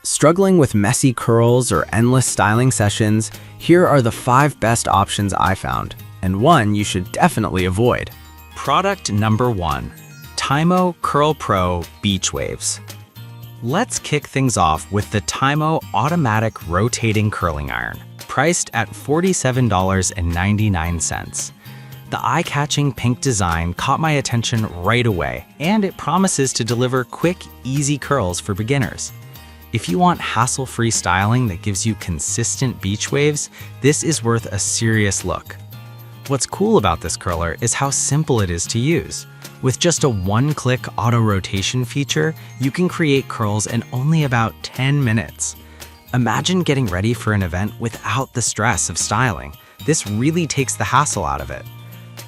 Struggling with messy curls or endless styling sessions, here are the 5 best options I found, and one you should definitely avoid. Product number 1. Tymo Curl Pro Beach Waves. Let's kick things off with the Tymo Automatic Rotating Curling Iron, priced at $47.99. The eye-catching pink design caught my attention right away, and it promises to deliver quick, easy curls for beginners. If you want hassle-free styling that gives you consistent beach waves, this is worth a serious look. What's cool about this curler is how simple it is to use. With just a one-click auto-rotation feature, you can create curls in only about 10 minutes. Imagine getting ready for an event without the stress of styling. This really takes the hassle out of it.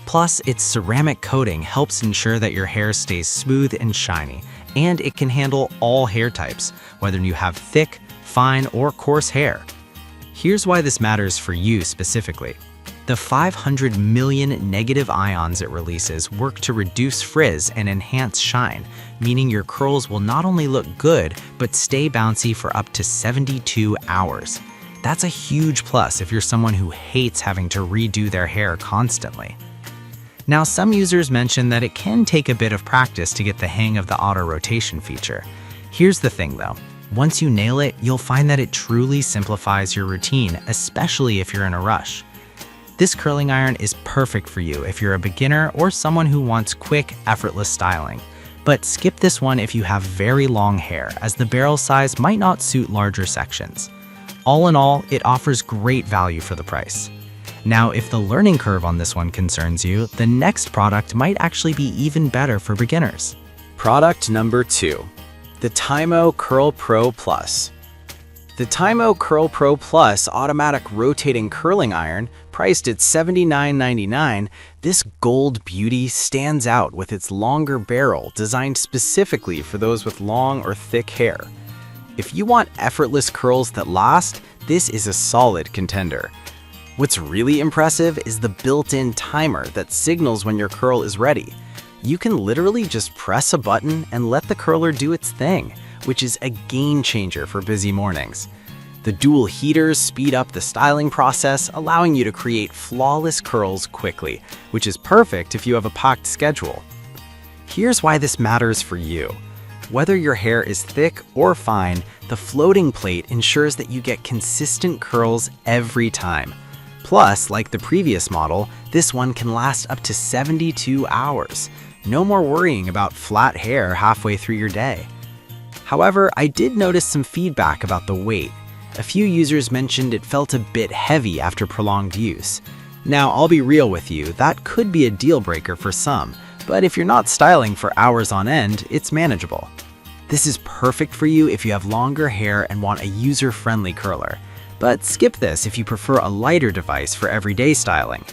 Plus, its ceramic coating helps ensure that your hair stays smooth and shiny, and it can handle all hair types, whether you have thick, fine, or coarse hair. Here's why this matters for you specifically. The 500 million negative ions it releases work to reduce frizz and enhance shine, meaning your curls will not only look good, but stay bouncy for up to 72 hours. That's a huge plus if you're someone who hates having to redo their hair constantly. Now, some users mention that it can take a bit of practice to get the hang of the auto-rotation feature. Here's the thing though, once you nail it, you'll find that it truly simplifies your routine, especially if you're in a rush. This curling iron is perfect for you if you're a beginner or someone who wants quick, effortless styling. But skip this one if you have very long hair, as the barrel size might not suit larger sections. All in all, it offers great value for the price. Now, if the learning curve on this one concerns you, the next product might actually be even better for beginners. Product number 2. The Tymo Curl Pro Plus. The Tymo Curl Pro Plus automatic rotating curling iron, priced at $79.99, this gold beauty stands out with its longer barrel designed specifically for those with long or thick hair. If you want effortless curls that last, this is a solid contender. What's really impressive is the built-in timer that signals when your curl is ready. You can literally just press a button and let the curler do its thing, which is a game changer for busy mornings. The dual heaters speed up the styling process, allowing you to create flawless curls quickly, which is perfect if you have a packed schedule. Here's why this matters for you. Whether your hair is thick or fine, the floating plate ensures that you get consistent curls every time. Plus, like the previous model, this one can last up to 72 hours. No more worrying about flat hair halfway through your day. However, I did notice some feedback about the weight. A few users mentioned it felt a bit heavy after prolonged use. Now, I'll be real with you, that could be a deal breaker for some, but if you're not styling for hours on end, it's manageable. This is perfect for you if you have longer hair and want a user-friendly curler. But skip this if you prefer a lighter device for everyday styling.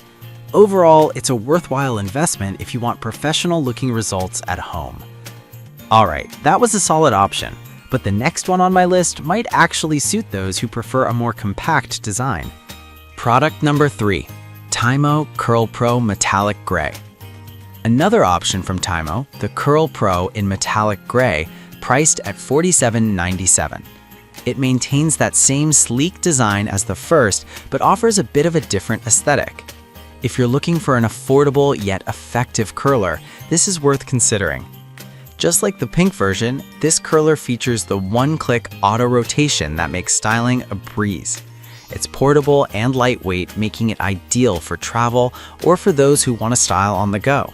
Overall, it's a worthwhile investment if you want professional-looking results at home. Alright, that was a solid option, but the next one on my list might actually suit those who prefer a more compact design. Product number 3. Tymo Curl Pro Metallic Gray. Another option from Tymo, the Curl Pro in Metallic Gray, priced at $47.97. It maintains that same sleek design as the first, but offers a bit of a different aesthetic. If you're looking for an affordable yet effective curler, this is worth considering. Just like the pink version, this curler features the one-click auto-rotation that makes styling a breeze. It's portable and lightweight, making it ideal for travel or for those who want to style on the go.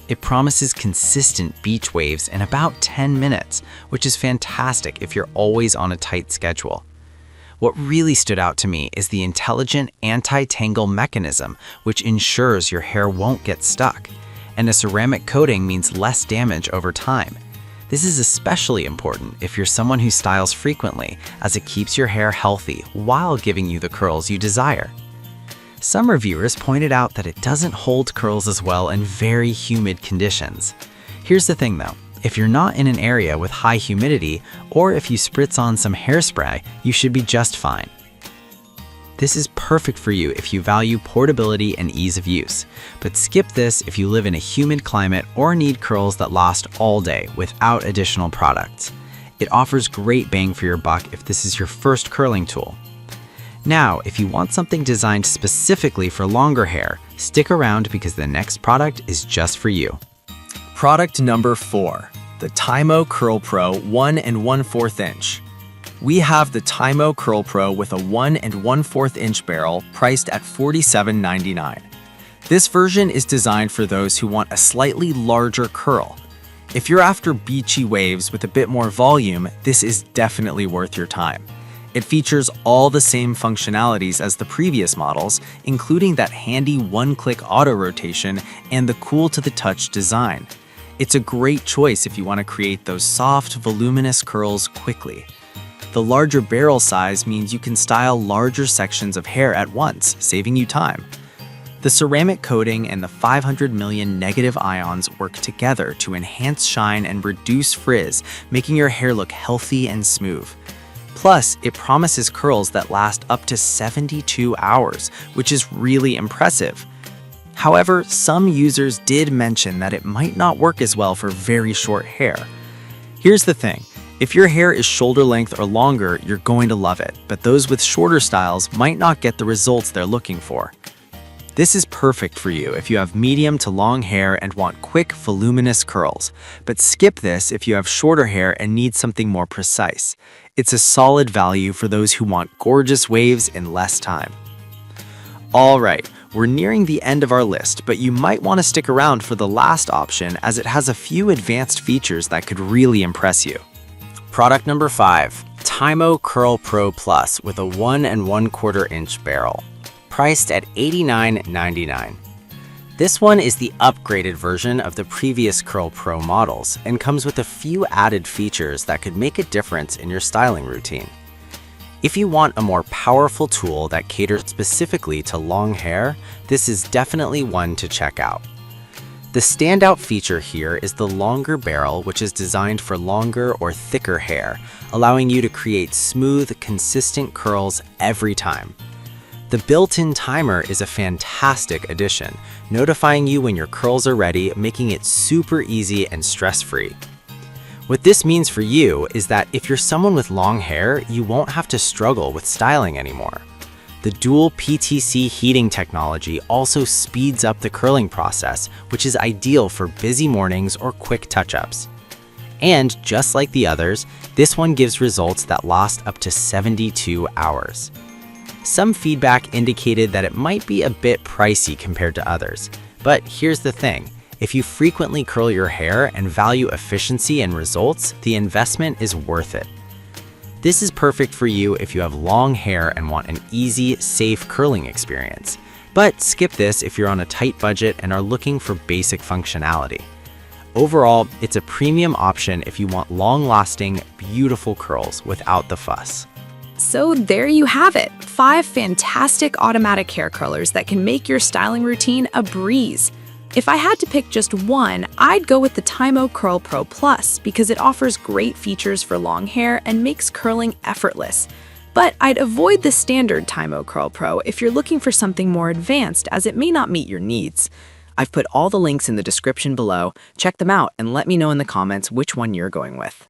It promises consistent beach waves in about 10 minutes, which is fantastic if you're always on a tight schedule. What really stood out to me is the intelligent anti-tangle mechanism, which ensures your hair won't get stuck, and a ceramic coating means less damage over time. This is especially important if you're someone who styles frequently, as it keeps your hair healthy while giving you the curls you desire. Some reviewers pointed out that it doesn't hold curls as well in very humid conditions. Here's the thing though, if you're not in an area with high humidity, or if you spritz on some hairspray, you should be just fine. This is perfect for you if you value portability and ease of use, but skip this if you live in a humid climate or need curls that last all day without additional products. It offers great bang for your buck if this is your first curling tool. Now, if you want something designed specifically for longer hair, stick around because the next product is just for you. Product number 4, the Tymo Curl Pro 1 1/4 inch. We have the Tymo Curl Pro with a 1 1/4 inch barrel priced at $47.99. This version is designed for those who want a slightly larger curl. If you're after beachy waves with a bit more volume, this is definitely worth your time. It features all the same functionalities as the previous models, including that handy one-click auto rotation and the cool-to-the-touch design. It's a great choice if you want to create those soft, voluminous curls quickly. The larger barrel size means you can style larger sections of hair at once, saving you time. The ceramic coating and the 500 million negative ions work together to enhance shine and reduce frizz, making your hair look healthy and smooth. Plus, it promises curls that last up to 72 hours, which is really impressive. However, some users did mention that it might not work as well for very short hair. Here's the thing. If your hair is shoulder length or longer, you're going to love it, but those with shorter styles might not get the results they're looking for. This is perfect for you if you have medium to long hair and want quick, voluminous curls, but skip this if you have shorter hair and need something more precise. It's a solid value for those who want gorgeous waves in less time. All right, we're nearing the end of our list, but you might want to stick around for the last option as it has a few advanced features that could really impress you. Product number 5, Tymo Curl Pro Plus with a 1 1/4 inch barrel, priced at $89.99. This one is the upgraded version of the previous Curl Pro models and comes with a few added features that could make a difference in your styling routine. If you want a more powerful tool that caters specifically to long hair, this is definitely one to check out. The standout feature here is the longer barrel, which is designed for longer or thicker hair, allowing you to create smooth, consistent curls every time. The built-in timer is a fantastic addition, notifying you when your curls are ready, making it super easy and stress-free. What this means for you is that if you're someone with long hair, you won't have to struggle with styling anymore. The dual PTC heating technology also speeds up the curling process, which is ideal for busy mornings or quick touch-ups. And just like the others, this one gives results that last up to 72 hours. Some feedback indicated that it might be a bit pricey compared to others, but here's the thing. If you frequently curl your hair and value efficiency and results, the investment is worth it. This is perfect for you if you have long hair and want an easy, safe curling experience. But skip this if you're on a tight budget and are looking for basic functionality. Overall, it's a premium option if you want long-lasting, beautiful curls without the fuss. So there you have it, 5 fantastic automatic hair curlers that can make your styling routine a breeze. If I had to pick just one, I'd go with the Tymo Curl Pro Plus because it offers great features for long hair and makes curling effortless. But I'd avoid the standard Tymo Curl Pro if you're looking for something more advanced, as it may not meet your needs. I've put all the links in the description below. Check them out and let me know in the comments which one you're going with.